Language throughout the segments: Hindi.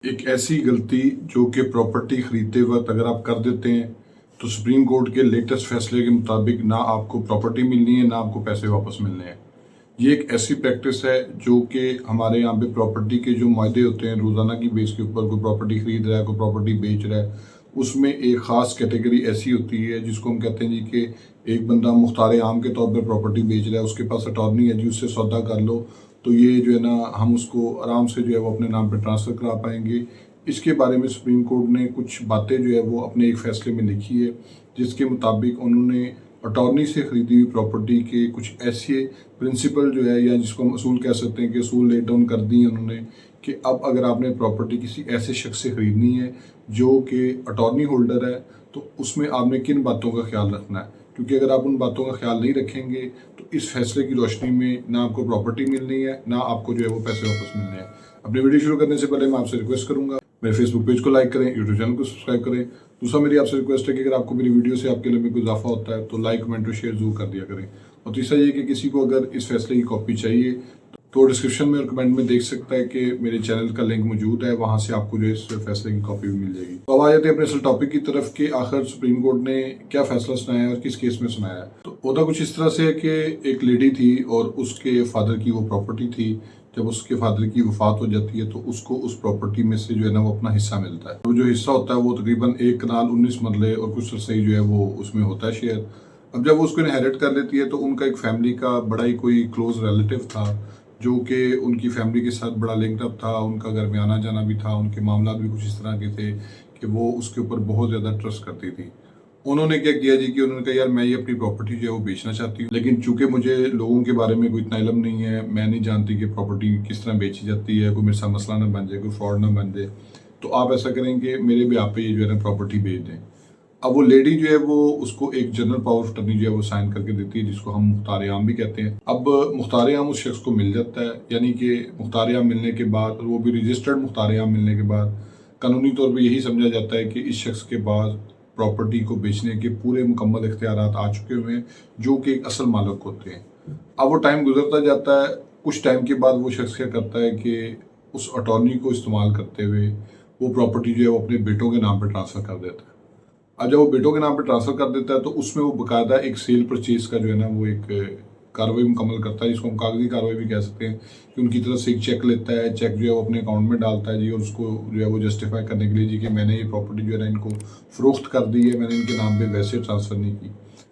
एक ऐसी गलती जो कि प्रॉपर्टी खरीदते वक्त अगर आप कर देते हैं तो सुप्रीम कोर्ट के लेटेस्ट फैसले के मुताबिक ना आपको प्रॉपर्टी मिलनी है ना आपको पैसे वापस मिलने हैं। ये एक ऐसी प्रैक्टिस है जो कि हमारे यहाँ पे प्रॉपर्टी के जो मुआहदे होते हैं रोज़ाना की बेस के ऊपर, कोई प्रॉपर्टी खरीद रहा है, कोई प्रॉपर्टी बेच रहा है, उसमें एक ख़ास कैटेगरी ऐसी होती है जिसको हम कहते हैं जी कि एक बंदा मुख्तार आम के तौर पर प्रॉपर्टी बेच रहा है, उसके पास अटॉर्नी है जी, उससे सौदा कर लो तो ये जो है ना हम उसको आराम से जो है वो अपने नाम पे ट्रांसफ़र करा पाएंगे। इसके बारे में सुप्रीम कोर्ट ने कुछ बातें जो है वो अपने एक फ़ैसले में लिखी है, जिसके मुताबिक उन्होंने अटॉर्नी से ख़रीदी हुई प्रॉपर्टी के कुछ ऐसे प्रिंसिपल जो है या जिसको हम असूल कह सकते हैं कि असूल लेट डाउन कर दिए उन्होंने कि अब अगर आपने प्रॉपर्टी किसी ऐसे शख्स से ख़रीदनी है जो कि अटॉर्नी होल्डर है तो उसमें आपने किन बातों का ख्याल रखना है, क्योंकि अगर आप उन बातों का ख्याल नहीं रखेंगे तो इस फैसले की रोशनी में ना आपको प्रॉपर्टी मिलनी है ना आपको जो है वो पैसे वापस मिलने हैं। अपनी वीडियो शुरू करने से पहले मैं आपसे रिक्वेस्ट करूंगा मेरे फेसबुक पेज को लाइक करें, यूट्यूब चैनल को सब्सक्राइब करें। दूसरा मेरी आपसे रिक्वेस्ट है कि अगर आपको मेरी वीडियो से आपके लिए कोई इजाफा होता है तो लाइक, कमेंट और शेयर जरूर कर दिया करें। और तीसरा ये कि किसी को अगर इस फैसले की कॉपी चाहिए तो डिस्क्रिप्शन में और कमेंट में देख सकता है कि मेरे चैनल का लिंक मौजूद है, वहां से आपको जो इस फैसले की कॉपी भी मिल जाएगी। तो अब आ जाते हैं अपने असल टॉपिक की तरफ कि आखिर सुप्रीम कोर्ट ने क्या फैसला सुनाया है और किस केस में सुनाया है। तो होता कुछ इस तरह से है कि एक लेडी थी और उसके फादर की वो प्रॉपर्टी थी। जब उसके फादर की वफात हो जाती है तो उसको उस प्रॉपर्टी में से जो है ना वो अपना हिस्सा मिलता है। तो जो हिस्सा होता है वो तकरीबन 1 कनाल 19 मरले और कुछ रसोई जो है वो उसमें होता है शेयर। अब जब वो उसको इनहेरिट कर लेती है तो उनका एक फैमिली का बड़ा ही कोई क्लोज रिलेटिव था जो कि उनकी फैमिली के साथ बड़ा लिंक्ड अप था, उनका घर में आना जाना भी था, उनके मामला भी कुछ इस तरह के थे कि वो उसके ऊपर बहुत ज़्यादा ट्रस्ट करती थी। उन्होंने क्या किया जी कि उन्होंने कहा यार मैं ये अपनी प्रॉपर्टी जो है वो बेचना चाहती हूँ, लेकिन चूंकि मुझे लोगों के बारे में कोई इतना इलम नहीं है, मैं नहीं जानती कि प्रॉपर्टी किस तरह बेची जाती है, कोई मेरे साथ मसला ना बन जाए, कोई फ्रॉड ना बन जाए, तो आप ऐसा करें कि मेरे भी आप पे ये जो है ना प्रॉपर्टी बेच दें। अब वो लेडी जो है वो उसको एक जनरल पावर ऑफ अटर्नी जो है वो साइन करके देती है, जिसको हम मुख्तार आम भी कहते हैं। अब मुख्तार आम उस शख्स को मिल जाता है, यानी कि मुख्तार आम मिलने के बाद और वो भी रजिस्टर्ड मुख्तार आम मिलने के बाद कानूनी तौर पे यही समझा जाता है कि इस शख्स के पास प्रॉपर्टी को बेचने के पूरे मुकम्मल इख्तियारात आ चुके हुए हैं जो कि एक असल मालिक होते हैं। अब वो टाइम गुजरता जाता है, कुछ टाइम के बाद वो शख्स क्या करता है कि उस अटॉर्नी को इस्तेमाल करते हुए वो प्रॉपर्टी जो है वो अपने बेटों के नाम पर ट्रांसफ़र कर देता है। अब जब वो बेटों के नाम पे ट्रांसफर कर देता है तो उसमें वो बकायदा एक सेल परचेज का जो है ना वो एक कार्रवाई मुकम्मल करता है, जिसको हम कागजी कार्रवाई भी कह सकते हैं कि उनकी तरफ से एक चेक लेता है, चेक जो है वो अपने अकाउंट में डालता है जी, और उसको जो है वो जस्टिफाई करने के लिए जी कि मैंने ये प्रॉपर्टी जो है ना इनको फ़रोख्त कर दी है, मैंने इनके नाम पे वैसे ट्रांसफ़र नहीं की।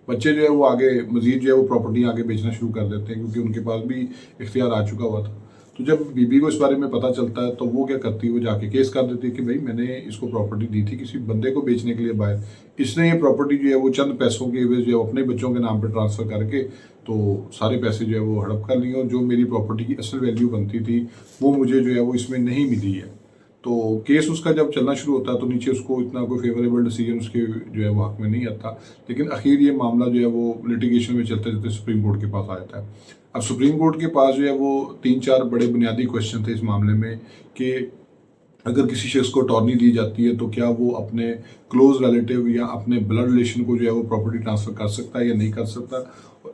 बच्चे जो है वो आगे मज़ीद जो है वो प्रॉपर्टी आगे बेचना शुरू कर देते हैं क्योंकि उनके पास भी इख्तियार आ चुका हुआ था। तो जब बीबी को इस बारे में पता चलता है तो वो क्या करती है, वो जाके केस कर देती है कि भाई मैंने इसको प्रॉपर्टी दी थी किसी बंदे को बेचने के लिए बाहर, इसने ये प्रॉपर्टी जो है वो चंद पैसों के एवज जो है अपने बच्चों के नाम पर ट्रांसफ़र करके तो सारे पैसे जो है वो हड़प कर लिए और जो मेरी प्रॉपर्टी की असल वैल्यू बनती थी वो मुझे जो है वो इसमें नहीं मिली है। तो केस उसका जब चलना शुरू होता है तो नीचे उसको इतना कोई फेवरेबल डिसीजन उसके जो है वो हक में नहीं आता, लेकिन आखिर ये मामला जो है वो लिटिगेशन में चलते चलते सुप्रीम कोर्ट के पास आ जाता है। अब सुप्रीम कोर्ट के पास जो है वो 3-4 बड़े बुनियादी क्वेश्चन थे इस मामले में कि अगर किसी शख्स को अटॉर्नी दी जाती है तो क्या वो अपने क्लोज रिलेटिव या अपने ब्लड रिलेशन को जो है वो प्रॉपर्टी ट्रांसफ़र कर सकता है या नहीं कर सकता,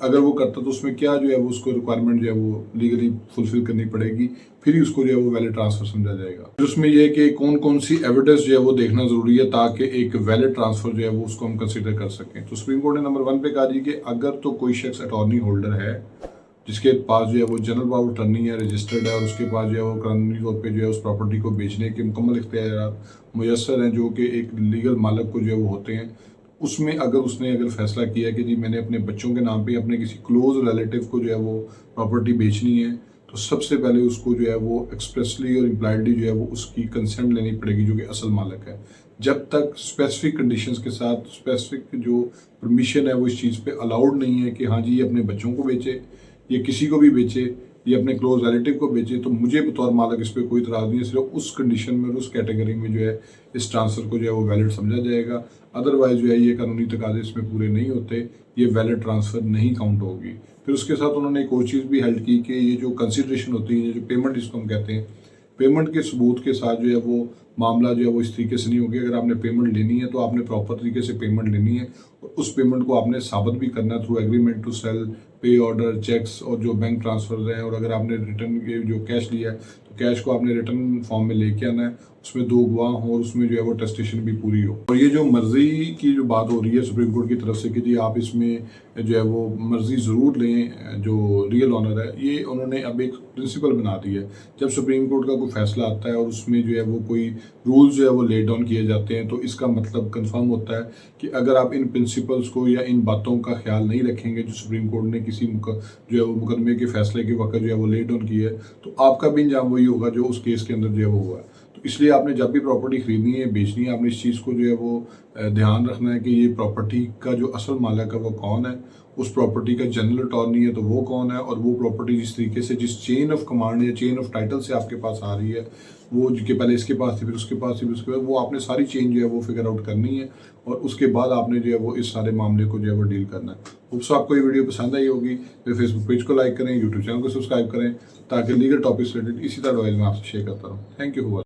अगर वो करता तो उसमें क्या जो है वो उसको रिक्वायरमेंट जो है वो लीगली फुलफिल करनी पड़ेगी, फिर ही उसको जो है वो वैलिड ट्रांसफ़र समझा जाएगा। फिर उसमें यह है कि कौन कौन सी एविडेंस जो है वो देखना ज़रूरी है ताकि एक वैलिड ट्रांसफ़र जो है वो उसको हम कंसिडर कर सकें। तो सुप्रीम कोर्ट ने नंबर 1 पे कहा जी कि अगर तो कोई शख्स अटॉर्नी होल्डर है जिसके पास जो है वो जनरल पावर ऑफ अटर्नी है, रजिस्टर्ड है और उसके पास जो है वो कानूनी तौर पे जो है उस प्रॉपर्टी को बेचने के मुकम्मल इख्तियार मुयस्सर हैं जो कि एक लीगल मालिक को जो है वो होते हैं, उसमें अगर फैसला किया कि जी मैंने अपने बच्चों के नाम पे अपने किसी क्लोज रिलेटिव को जो है वो प्रॉपर्टी बेचनी है तो सबसे पहले उसको जो है वो एक्सप्रेसली और इम्प्लाइडली जो है वो उसकी कंसेंट लेनी पड़ेगी जो कि असल मालिक है। जब तक स्पेसिफिक कंडीशंस के साथ स्पेसिफिक जो परमिशन है वो इस चीज़ पे अलाउड नहीं है कि हाँ जी ये अपने बच्चों को बेचे, ये किसी को भी बेचे, ये अपने क्लोज रिलेटिव को बेचे, तो मुझे बतौर मालिक इस पर कोई इतराज़ नहीं है, सिर्फ उस कंडीशन में और उस कैटेगरी में जो है इस ट्रांसफ़र को जो है वो वैलिड समझा जाएगा। अदरवाइज जो है ये कानूनी तकाजे इसमें पूरे नहीं होते, ये वैलिड ट्रांसफ़र नहीं काउंट होगी। फिर उसके साथ उन्होंने एक और चीज़ भी हेल्ड की कि ये जो कंसिडरेशन होती है, जो पेमेंट जिसको हम कहते हैं, पेमेंट के सबूत के साथ जो है वो मामला जो है वो इस तरीके से नहीं होगी। अगर आपने पेमेंट लेनी है तो आपने प्रॉपर तरीके से पेमेंट लेनी है और उस पेमेंट को आपने साबित भी करना है थ्रू एग्रीमेंट टू सेल, पे ऑर्डर, चेक्स और जो बैंक ट्रांसफर हैं, और अगर आपने रिटर्न के जो कैश लिया है तो कैश को आपने रिटर्न फॉर्म में लेके आना है, उसमें 2 गवाह हो और उसमें जो है वो टेस्टेशन भी पूरी हो। और ये जो मर्जी की जो बात हो रही है सुप्रीम कोर्ट की तरफ से कि जी आप इसमें जो है वो मर्जी ज़रूर लें, जो रियल ऑनर है, ये उन्होंने अब एक प्रिंसिपल बना दी है। जब सुप्रीम कोर्ट का कोई फैसला आता है और उसमें जो है वो कोई रूल्स जो है वो ले डाउन किए जाते हैं, तो इसका मतलब कंफर्म होता है कि अगर आप इन प्रिंसिपल्स को या इन बातों का ख्याल नहीं रखेंगे जो सुप्रीम कोर्ट ने किसी जो है वो मुकदमे के फैसले के वक्त जो है वो ले डाउन किया है, तो आपका भी अंजाम वही होगा जो उस केस के अंदर जो है वो हुआ है। तो इसलिए आपने जब भी प्रॉपर्टी खरीदनी है, बेचनी है, आपने इस चीज़ को जो है वो ध्यान रखना है कि ये प्रॉपर्टी का जो असल मालिक है वो कौन है, उस प्रॉपर्टी का जनरल अटॉर्नी है तो वो कौन है, और वो प्रॉपर्टी जिस तरीके से जिस चेन ऑफ कमांड या चेन ऑफ टाइटल से आपके पास आ रही है, वो जिसके पहले इसके पास थी, फिर उसके पास थी, फिर उसके बाद, वो आपने सारी चेन जो है वो फिगर आउट करनी है और उसके बाद आपने जो है वो इस सारे मामले को जो है वो डील करना है। होप्स आपको ये वीडियो पसंद आई होगी। तो फेसबुक पेज को लाइक करें, यूट्यूब चैनल को सब्सक्राइब करें, ताकि लीगल टॉपिक्स रिलेटेड इसी तरह एडवाइस मैं आपसे शेयर करता रहूँ। Thank you for